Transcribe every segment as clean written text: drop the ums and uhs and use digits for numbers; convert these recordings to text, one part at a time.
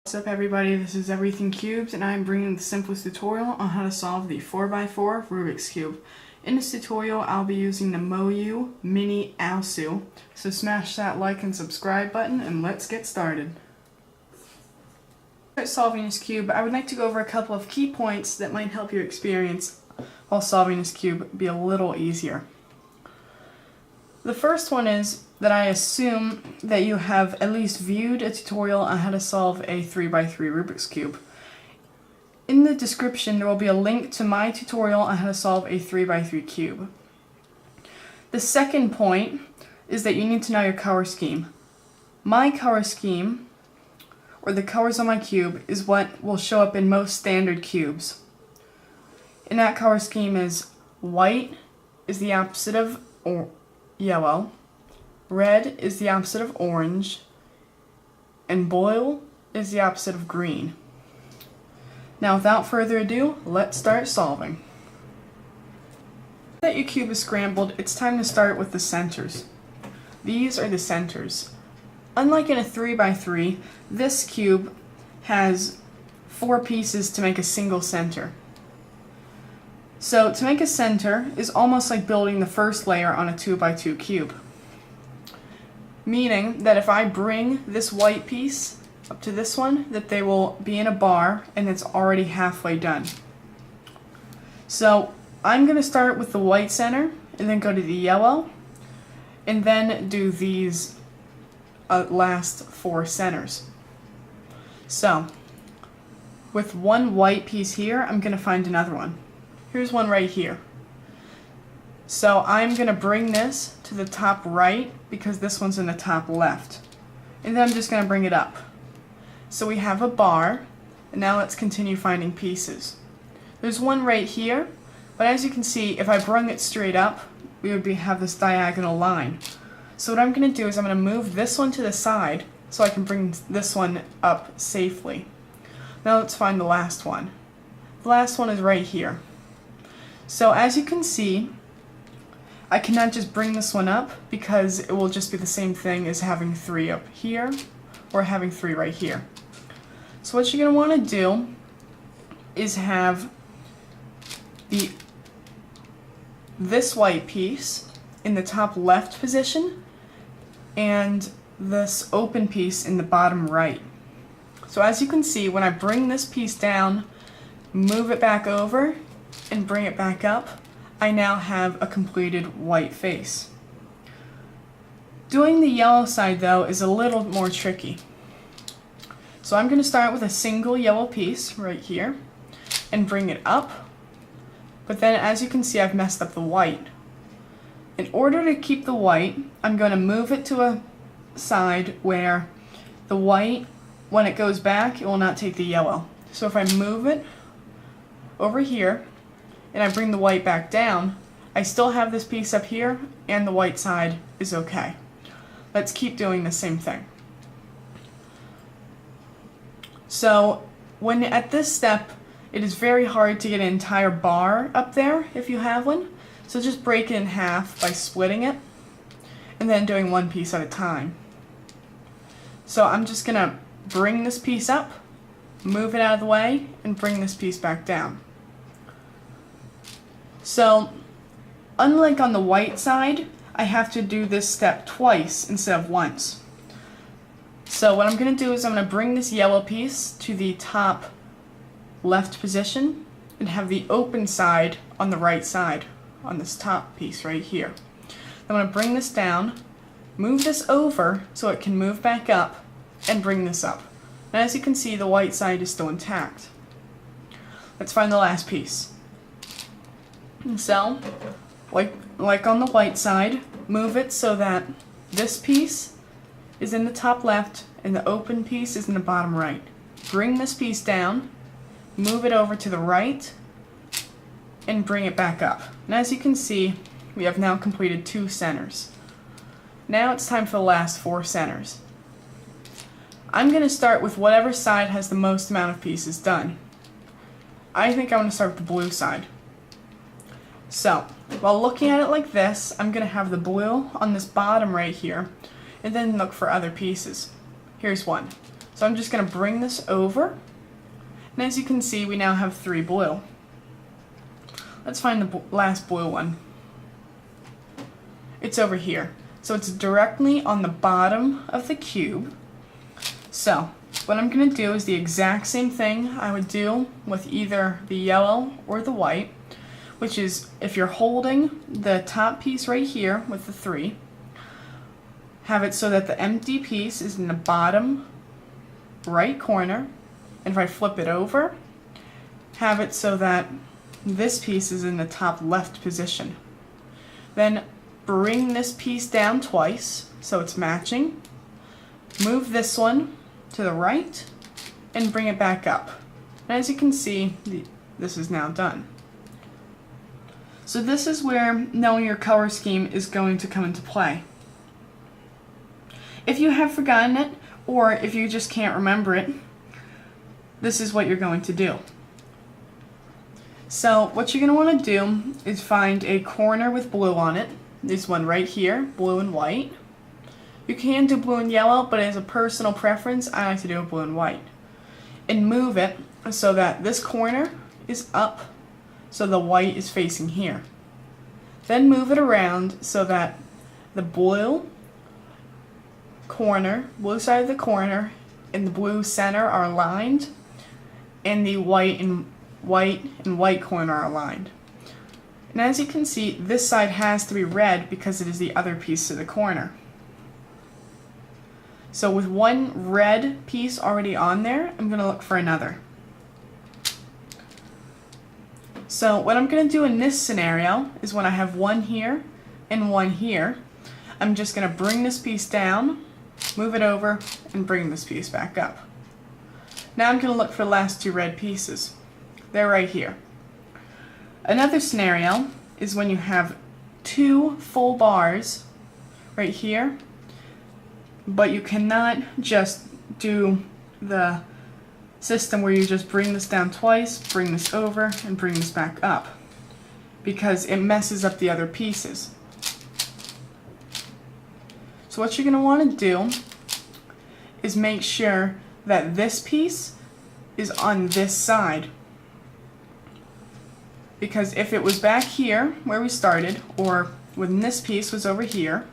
What's up everybody, this is Everything Cubes and I'm bringing the simplest tutorial on how to solve the 4x4 Rubik's Cube. In this tutorial I'll be using the Moyu Mini Aosu, so smash that like and subscribe button and let's get started. To start solving this cube, I would like to go over a couple of key points that might help your experience while solving this cube be a little easier. The first one is that I assume that you have at least viewed a tutorial on how to solve a 3x3 Rubik's Cube. In the description there will be a link to my tutorial on how to solve a 3x3 cube. The second point is that you need to know your color scheme. My color scheme, or the colors on my cube, is what will show up in most standard cubes. And that color scheme is white is the opposite of yellow, red is the opposite of orange, and blue is the opposite of green. Now without further ado, let's start solving. Now that your cube is scrambled, it's time to start with the centers. These are the centers. Unlike in a 3x3, this cube has 4 pieces to make a single center. So to make a center is almost like building the first layer on a 2x2 cube. Meaning that if I bring this white piece up to this one, that they will be in a bar and it's already halfway done. So I'm going to start with the white center and then go to the yellow and then do these last 4 centers. So with one white piece here, I'm going to find another one. Here's one right here. So I'm going to bring this to the top right because this one's in the top left. And then I'm just going to bring it up. So we have a bar, and now let's continue finding pieces. There's one right here, but as you can see, if I brung it straight up, we would have this diagonal line. So what I'm going to do is I'm going to move this one to the side so I can bring this one up safely. Now let's find the last one. The last one is right here. So as you can see, I cannot just bring this one up because it will just be the same thing as having 3 up here or having 3 right here. So what you're going to want to do is have this white piece in the top left position and this open piece in the bottom right. So as you can see, when I bring this piece down, move it back over, and bring it back up, I now have a completed white face. Doing the yellow side though is a little more tricky. So I'm going to start with a single yellow piece right here and bring it up, but then as you can see I've messed up the white. In order to keep the white, I'm going to move it to a side where the white, when it goes back, it will not take the yellow. So if I move it over here and I bring the white back down, I still have this piece up here and the white side is okay. Let's keep doing the same thing. So when at this step, it is very hard to get an entire bar up there if you have one. So just break it in half by splitting it and then doing one piece at a time. So I'm just going to bring this piece up, move it out of the way, and bring this piece back down. So, unlike on the white side, I have to do this step twice instead of once. So what I'm going to do is I'm going to bring this yellow piece to the top left position and have the open side on the right side, on this top piece right here. I'm going to bring this down, move this over so it can move back up, and bring this up. And as you can see, the white side is still intact. Let's find the last piece. So, like on the white side, move it so that this piece is in the top left and the open piece is in the bottom right. Bring this piece down, move it over to the right, and bring it back up. And as you can see, we have now completed 2 centers. Now it's time for the last 4 centers. I'm going to start with whatever side has the most amount of pieces done. I think I'm going to start with the blue side. So, while looking at it like this, I'm going to have the blue on this bottom right here, and then look for other pieces. Here's one. So I'm just going to bring this over, and as you can see, we now have 3 blue. Let's find the last blue one. It's over here. So it's directly on the bottom of the cube. So what I'm going to do is the exact same thing I would do with either the yellow or the white, which is if you're holding the top piece right here with the 3, have it so that the empty piece is in the bottom right corner, and if I flip it over, have it so that this piece is in the top left position. Then bring this piece down twice so it's matching, move this one to the right, and bring it back up. And as you can see, this is now done. So this is where knowing your color scheme is going to come into play. If you have forgotten it, or if you just can't remember it, this is what you're going to do. So what you're going to want to do is find a corner with blue on it. This one right here, blue and white. You can do blue and yellow, but as a personal preference, I like to do blue and white. And move it so that this corner is up, so the white is facing here. Then move it around so that the blue side of the corner and the blue center are aligned, and the white corner are aligned. And as you can see, this side has to be red because it is the other piece of the corner. So with one red piece already on there, I'm going to look for another. So what I'm going to do in this scenario is when I have one here and one here, I'm just going to bring this piece down, move it over, and bring this piece back up. Now I'm going to look for the last 2 red pieces. They're right here. Another scenario is when you have 2 full bars right here, but you cannot just do the system where you just bring this down twice, bring this over, and bring this back up, because it messes up the other pieces. So what you're going to want to do is make sure that this piece is on this side, because if it was back here where we started, or when this piece was over here,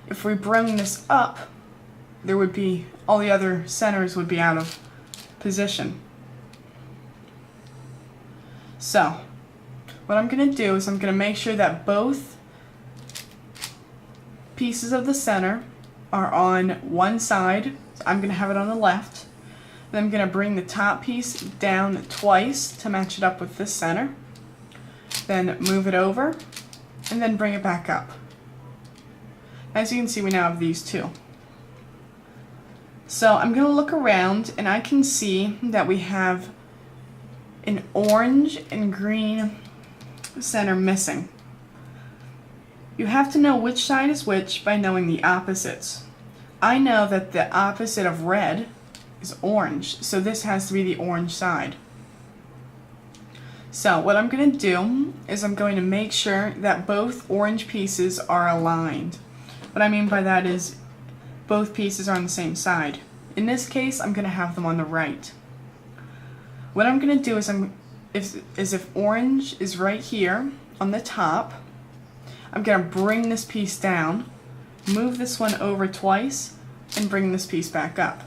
if we bring this up, there would be, all the other centers would be out of position. So what I'm going to do is I'm going to make sure that both pieces of the center are on one side. So I'm going to have it on the left. Then I'm going to bring the top piece down twice to match it up with this center. Then move it over, and then bring it back up. As you can see, we now have these 2. So I'm going to look around, and I can see that we have an orange and green center missing. You have to know which side is which by knowing the opposites. I know that the opposite of red is orange, so this has to be the orange side. So what I'm going to do is I'm going to make sure that both orange pieces are aligned. What I mean by that is both pieces are on the same side. In this case, I'm going to have them on the right. What I'm going to do is if orange is right here on the top, I'm going to bring this piece down, move this one over twice, and bring this piece back up.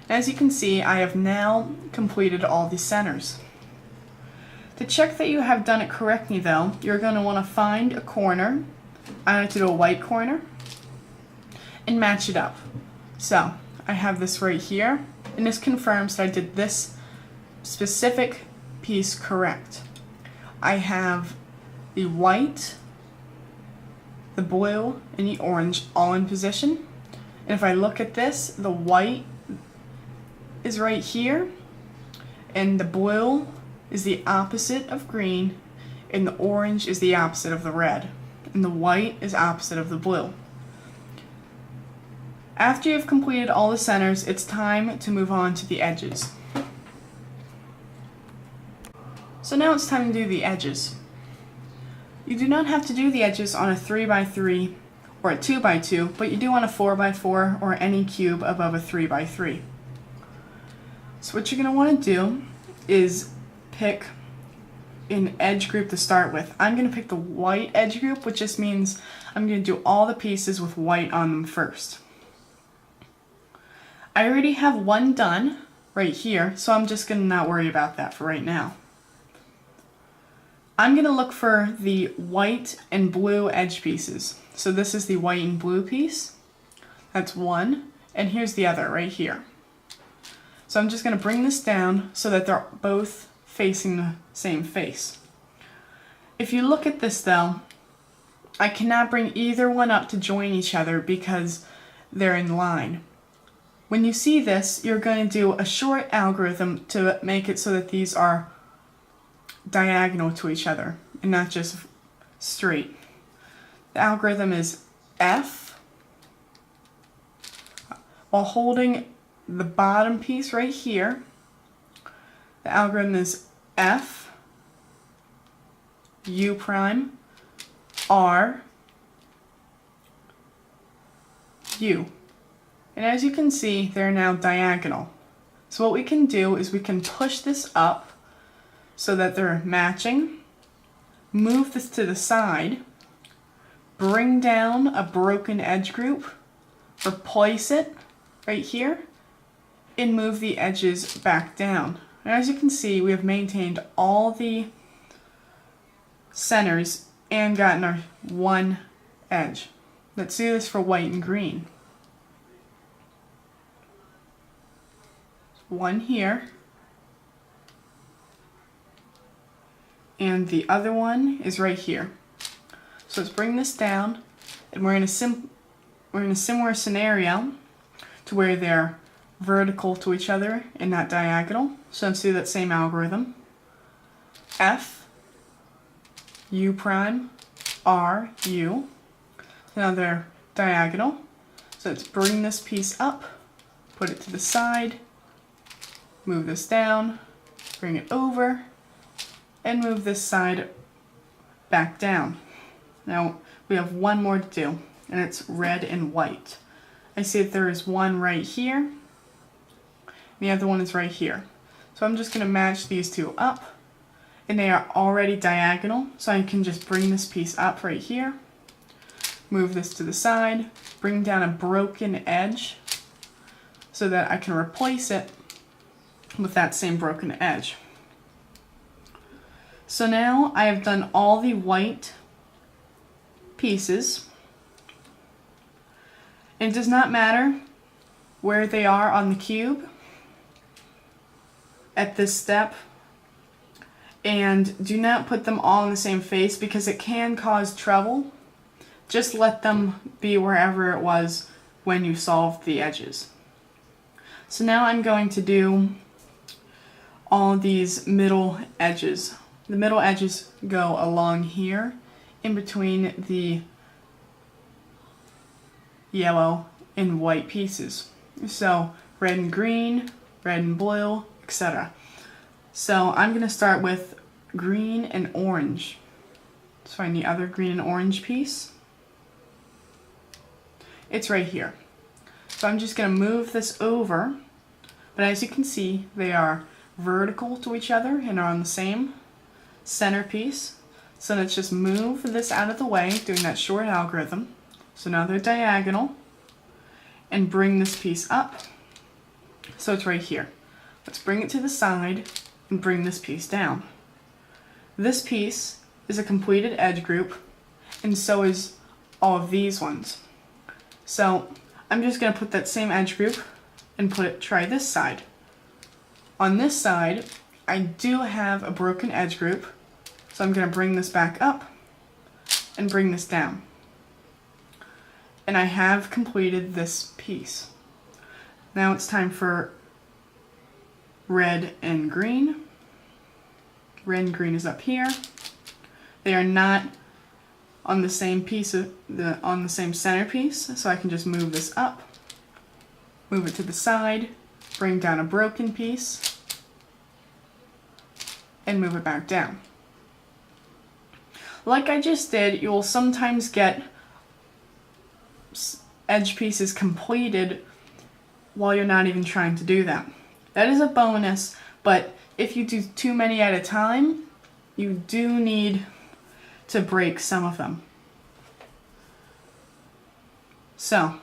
As you can see, I have now completed all the centers. To check that you have done it correctly though, you're going to want to find a corner. I like to do a white corner and match it up. So I have this right here, and this confirms that I did this specific piece correct. I have the white, the blue, and the orange all in position. And if I look at this, the white is right here, and the blue is the opposite of green, and the orange is the opposite of the red, and the white is opposite of the blue. After you've completed all the centers, it's time to move on to the edges. So now it's time to do the edges. You do not have to do the edges on a 3x3 or a 2x2, but you do on a 4x4 or any cube above a 3x3. So what you're going to want to do is pick an edge group to start with. I'm going to pick the white edge group, which just means I'm going to do all the pieces with white on them first. I already have one done right here, so I'm just going to not worry about that for right now. I'm going to look for the white and blue edge pieces. So this is the white and blue piece. That's one. And here's the other right here. So I'm just going to bring this down so that they're both facing the same face. If you look at this though, I cannot bring either one up to join each other because they're in line. When you see this, you're going to do a short algorithm to make it so that these are diagonal to each other and not just straight. The algorithm is F, while holding the bottom piece right here. The algorithm is F, U prime, R, U. And as you can see, they're now diagonal. So what we can do is we can push this up so that they're matching, move this to the side, bring down a broken edge group, replace it right here, and move the edges back down. And as you can see, we have maintained all the centers and gotten our one edge. Let's do this for white and green. One here, and the other one is right here. So let's bring this down, and we're in a similar scenario to where they're vertical to each other and not diagonal. So let's do that same algorithm. F, U prime, R, U. So now they're diagonal. So let's bring this piece up, put it to the side, move this down, bring it over, and move this side back down. Now we have one more to do, and it's red and white. I see that there is one right here, and the other one is right here. So I'm just going to match these two up, and they are already diagonal, so I can just bring this piece up right here, move this to the side, bring down a broken edge so that I can replace it with that same broken edge. So now I have done all the white pieces. It does not matter where they are on the cube at this step, and do not put them all in the same face because it can cause trouble. Just let them be wherever it was when you solved the edges. So now I'm going to do all these middle edges. The middle edges go along here in between the yellow and white pieces. So red and green, red and blue, etc. So I'm going to start with green and orange. Let's find the other green and orange piece. It's right here. So I'm just going to move this over, but as you can see, they are vertical to each other and are on the same center piece. So let's just move this out of the way, doing that short algorithm. So now they're diagonal, and bring this piece up. So it's right here. Let's bring it to the side and bring this piece down. This piece is a completed edge group, and so is all of these ones. So I'm just going to put that same edge group and try this side. On this side, I do have a broken edge group, so I'm going to bring this back up and bring this down. And I have completed this piece. Now it's time for red and green. Red and green is up here. They are not on the same piece on the same centerpiece, so I can just move this up, move it to the side, bring down a broken piece, and move it back down. Like I just did, you will sometimes get edge pieces completed while you're not even trying to do them. That is a bonus, but if you do too many at a time, you do need to break some of them. So,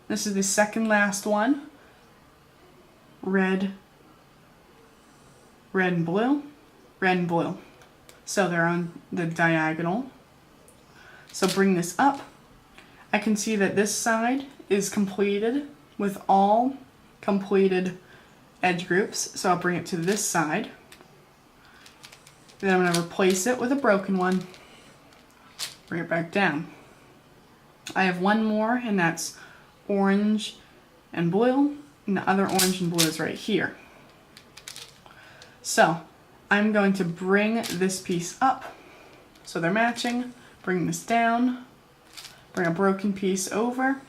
this is the second last one. Red, red and blue, red and blue. So they're on the diagonal. So bring this up. I can see that this side is completed with all completed edge groups. So I'll bring it to this side. Then I'm going to replace it with a broken one. Bring it back down. I have one more, and that's orange and blue. And the other orange and blue is right here. So I'm going to bring this piece up so they're matching. Bring this down. Bring a broken piece over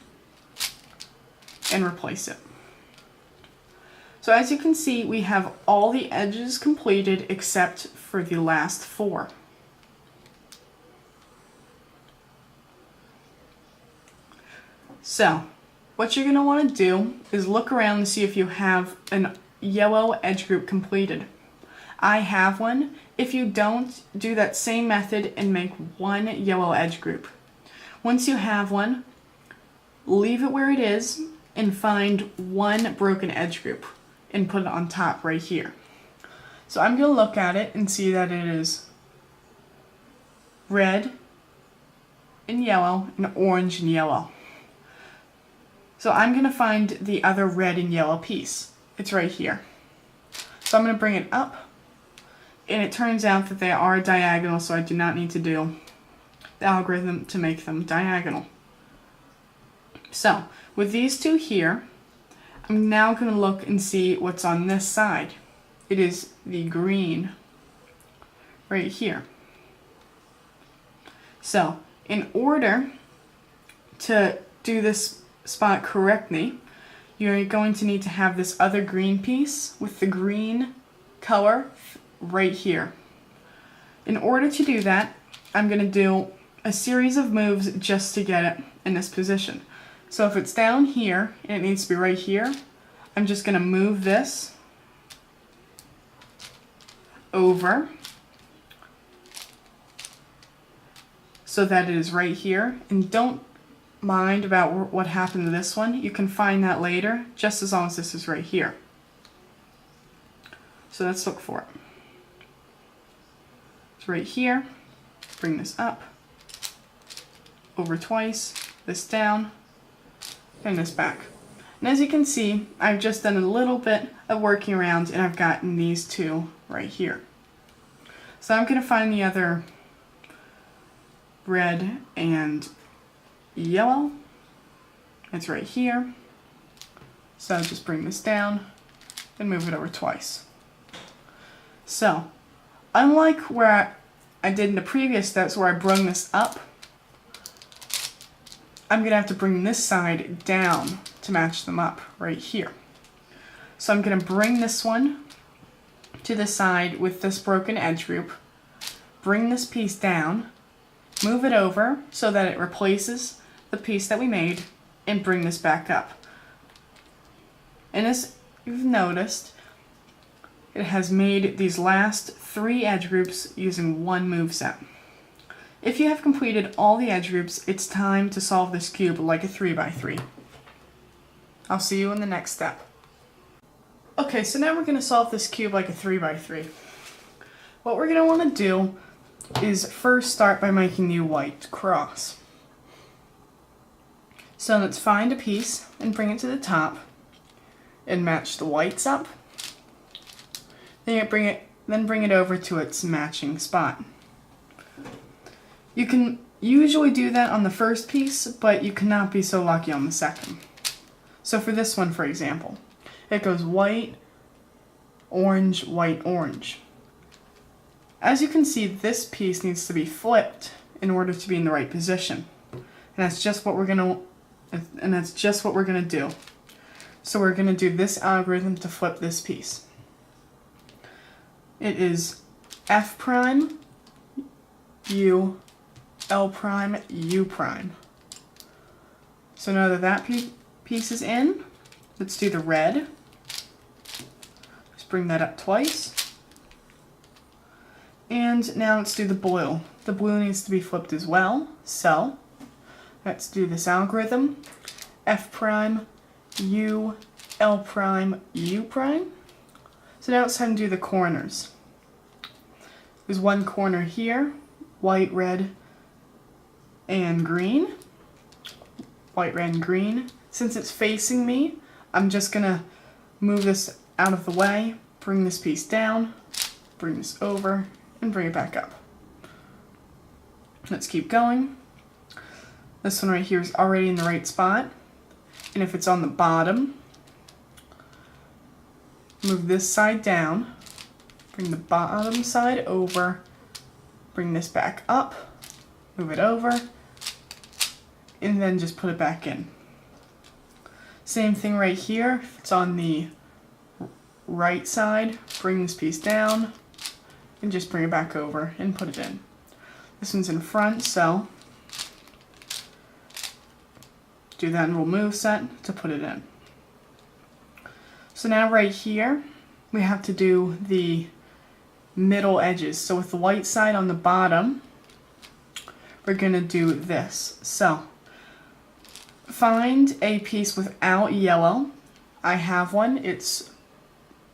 and replace it. So as you can see, we have all the edges completed except for the last 4. So what you're going to want to do is look around and see if you have a yellow edge group completed. I have one. If you don't, do that same method and make one yellow edge group. Once you have one, leave it where it is and find one broken edge group and put it on top right here. So I'm going to look at it and see that it is red and yellow and orange and yellow. So I'm going to find the other red and yellow piece. It's right here. So I'm going to bring it up, and it turns out that they are diagonal, so I do not need to do the algorithm to make them diagonal. So with these two here, I'm now going to look and see what's on this side. It is the green right here. So in order to do this spot correctly, you're going to need to have this other green piece with the green color right here. In order to do that, I'm going to do a series of moves just to get it in this position. So if it's down here and it needs to be right here, I'm just going to move this over so that it is right here. And don't mind about what happened to this one. You can find that later, just as long as this is right here. So let's look for it. It's right here. Bring this up, over twice, this down, and this back. And as you can see, I've just done a little bit of working around and I've gotten these two right here. So I'm going to find the other red and yellow. It's right here. So I'll just bring this down and move it over twice. So unlike where I did in the previous steps where I brung this up, I'm going to have to bring this side down to match them up right here. So I'm going to bring this one to the side with this broken edge group, bring this piece down, move it over so that it replaces the piece that we made, and bring this back up. And as you've noticed, it has made these last 3 edge groups using one move set. If you have completed all the edge groups, it's time to solve this cube like a 3x3. I'll see you in the next step. Okay, so now we're going to solve this cube like a 3x3. What we're going to want to do is first start by making the white cross. So let's find a piece and bring it to the top and match the whites up. Then bring it over to its matching spot. You can usually do that on the first piece, but you cannot be so lucky on the second. So for this one, for example, it goes white, orange, white, orange. As you can see, this piece needs to be flipped in order to be in the right position. And that's just what we're gonna do. So we're gonna do this algorithm to flip this piece. It is F prime, U, L prime, U prime. So now that that piece is in, let's do the red. bring that up twice. And now let's do the blue. The blue needs to be flipped as well. So let's do this algorithm. F prime, U, L prime, U prime. So now it's time to do the corners. There's one corner here, white, red, and green. White, red, and green. Since it's facing me, I'm just gonna move this out of the way, bring this piece down, bring this over, and bring it back up. Let's keep going. This one right here is already in the right spot. And if it's on the bottom, move this side down, bring the bottom side over, bring this back up, move it over, and then just put it back in. Same thing right here. If it's on the right side, bring this piece down, and just bring it back over and put it in. This one's in front, so do that little move set to put it in. So now right here, we have to do the middle edges. So with the white side on the bottom, we're gonna do this. So find a piece without yellow. I have one, it's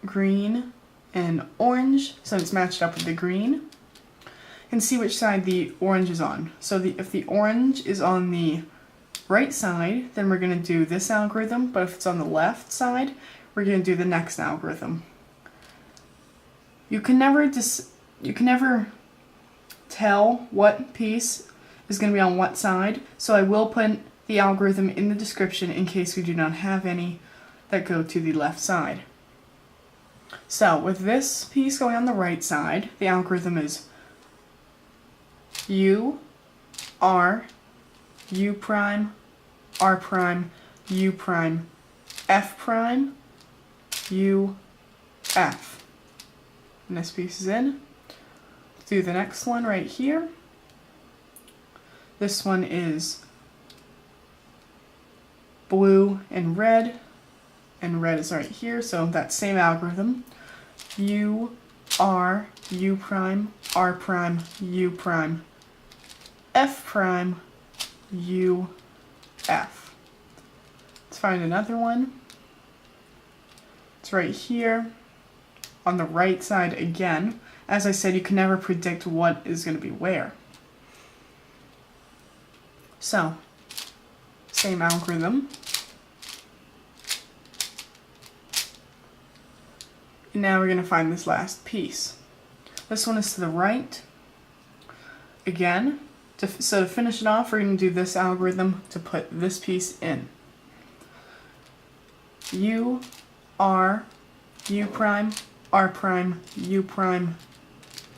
green and orange, so it's matched up with the green. And see which side the orange is on. So if the orange is on the right side, then we're going to do this algorithm, but if it's on the left side, we're going to do the next algorithm. You can never tell what piece is going to be on what side, so I will put the algorithm in the description in case we do not have any that go to the left side. So with this piece going on the right side, the algorithm is U, R, U prime, R prime, U prime, F prime, U, F. And this piece is in. Let's do the next one right here. This one is blue and red is right here, so that same algorithm. U, R, U prime, R prime, U prime, F prime, U, F. Let's find another one. It's right here on the right side again. As I said, you can never predict what is going to be where. So, same algorithm. And now we're going to find this last piece. This one is to the right. Again, so to finish it off, we're going to do this algorithm to put this piece in. U, R, U prime, R prime, U prime,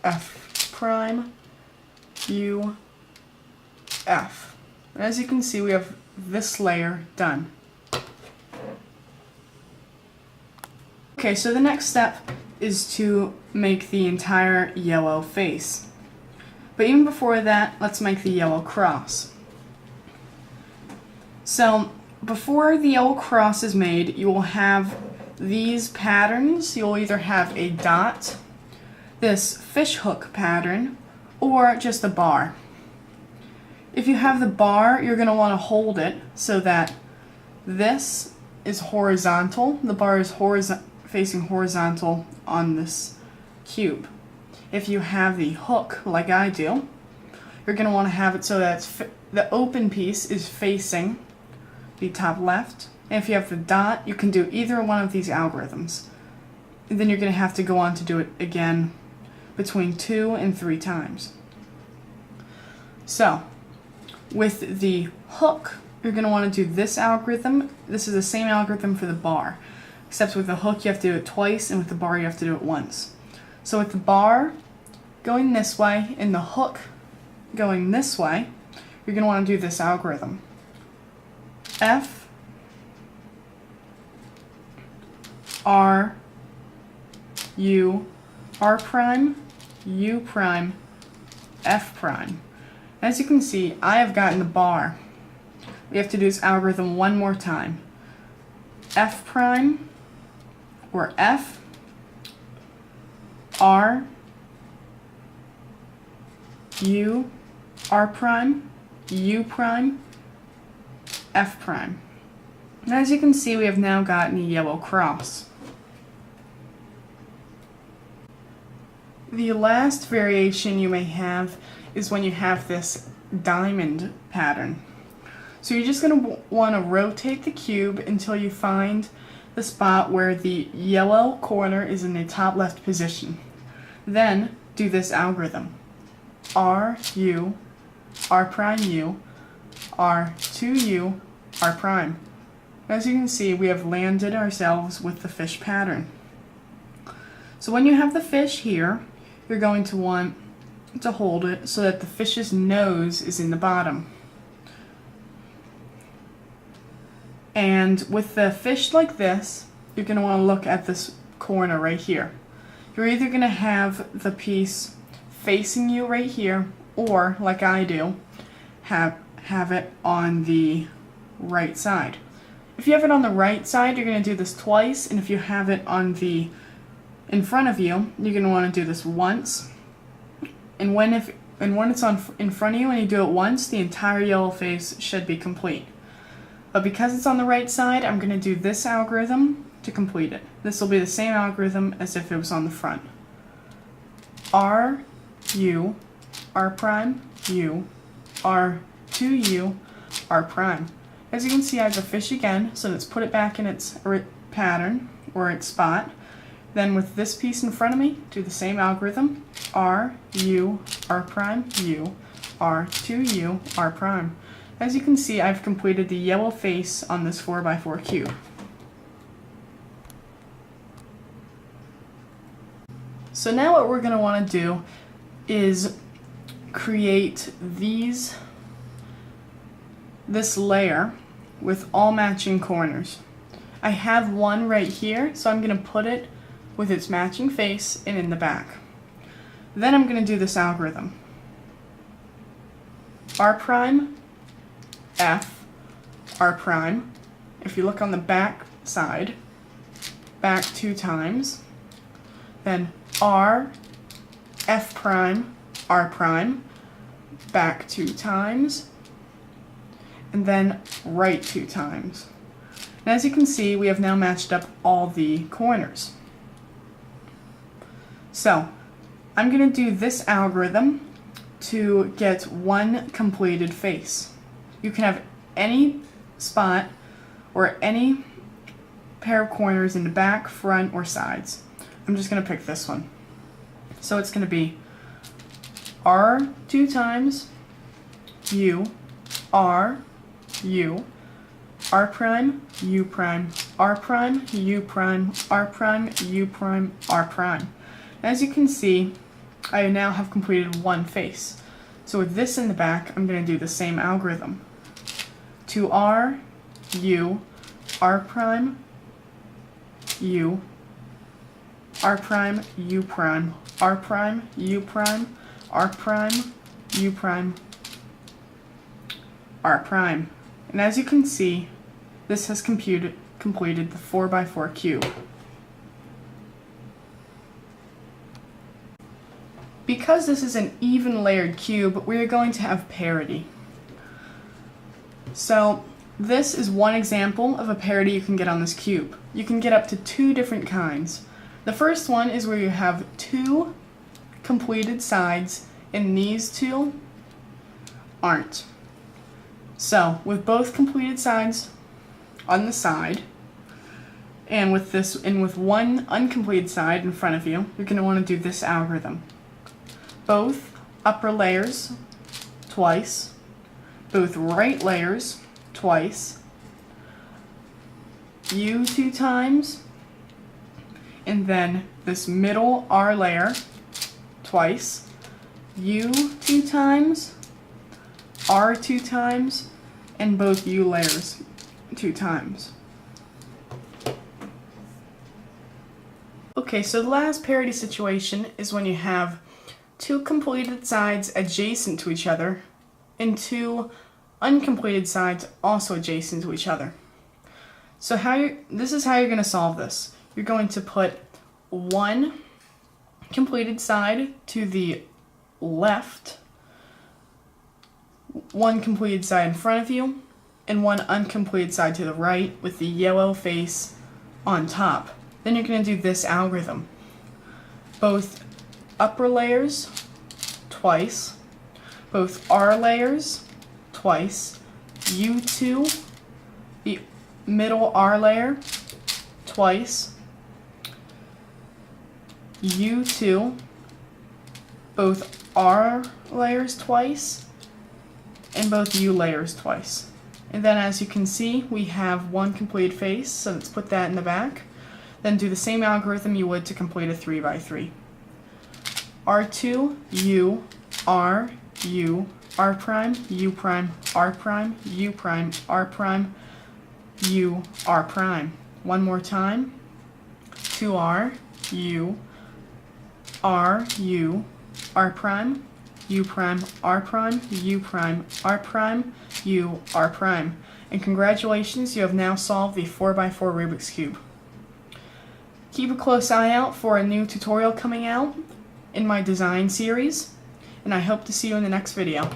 F prime, U, F. And as you can see, we have this layer done. Okay, so the next step is to make the entire yellow face. But even before that, let's make the yellow cross. So before the yellow cross is made, you will have these patterns. You'll either have a dot, this fish hook pattern, or just a bar. If you have the bar, you're going to want to hold it so that this is horizontal. The bar is facing horizontal on this cube. If you have the hook, like I do, you're going to want to have it so that the open piece is facing the top left. And if you have the dot, you can do either one of these algorithms. And then you're going to have to go on to do it again between 2 and 3 times. So, with the hook, you're going to want to do this algorithm. This is the same algorithm for the bar, except with the hook you have to do it twice, and with the bar you have to do it once. So with the bar going this way and the hook going this way, you're going to want to do this algorithm. F, R, U, R prime, U prime, F prime. As you can see, I have gotten the bar. We have to do this algorithm one more time. F prime, or F, R, U, R prime, U prime, F prime. And as you can see, we have now gotten a yellow cross. The last variation you may have is when you have this diamond pattern. So you're just going to want to rotate the cube until you find the spot where the yellow corner is in the top left position. Then do this algorithm. R, U, R prime, U, R, 2U, R prime. As you can see, we have landed ourselves with the fish pattern. So when you have the fish here, you're going to want to hold it so that the fish's nose is in the bottom. And with the fish like this, you're going to want to look at this corner right here. You're either going to have the piece facing you right here, or, like I do, have it on the right side. If you have it on the right side, you're going to do this twice, and if you have it on the in front of you, you're going to want to do this once. And when it's in front of you and you do it once, the entire yellow face should be complete. But because it's on the right side, I'm going to do this algorithm to complete it. This will be the same algorithm as if it was on the front. R, U, R prime, U, R, 2U, R prime. As you can see, I have the fish again, so let's put it back in its pattern, or its spot. Then with this piece in front of me, do the same algorithm. R, U, R prime, U, R, 2U, R prime. As you can see, I've completed the yellow face on this 4x4 cube. So now what we're going to want to do is create this layer with all matching corners. I have one right here, so I'm going to put it with its matching face and in the back. Then I'm going to do this algorithm. R prime, F, R prime. If you look on the back side, back 2 times. Then R, F prime, R prime, back 2 times. And then right 2 times. And as you can see, we have now matched up all the corners. So, I'm going to do this algorithm to get one completed face. You can have any spot or any pair of corners in the back, front, or sides. I'm just going to pick this one. So it's going to be R 2 times, U, R, U, R prime, U prime, R prime, U prime, R prime, U prime, R prime. As you can see, I now have completed one face. So with this in the back, I'm going to do the same algorithm. To R, U, R prime, U, R prime, U prime, R prime, U prime, R prime, U prime, R prime. And as you can see, this has completed the 4x4 cube. Because this is an even layered cube, we are going to have parity. So this is one example of a parity you can get on this cube. You can get up to 2 different kinds. The first one is where you have 2 completed sides and these 2 aren't. So with both completed sides on the side and with one uncompleted side in front of you, you're going to want to do this algorithm. Both upper layers twice, both right layers twice, U 2 times, and then this middle R layer twice, U 2 times, R 2 times, and both U layers 2 times. Okay, so the last parity situation is when you have 2 completed sides adjacent to each other and 2 uncompleted sides also adjacent to each other. So this is how you're going to solve this. You're going to put one completed side to the left, one completed side in front of you, and one uncompleted side to the right with the yellow face on top. Then you're going to do this algorithm. Both upper layers twice, both R layers twice, U2, the middle R layer twice, U2, both R layers twice, and both U layers twice. And then as you can see, we have one completed face, so let's put that in the back. Then do the same algorithm you would to complete a 3x3. R2, U, R, U, R prime, U prime, R prime, U prime, R prime, U, R prime. One more time. 2R, U, R, U, R prime, U prime, R prime, U prime, R prime, U, R prime. And congratulations, you have now solved the 4x4 Rubik's Cube. Keep a close eye out for a new tutorial coming out in my design series, and I hope to see you in the next video.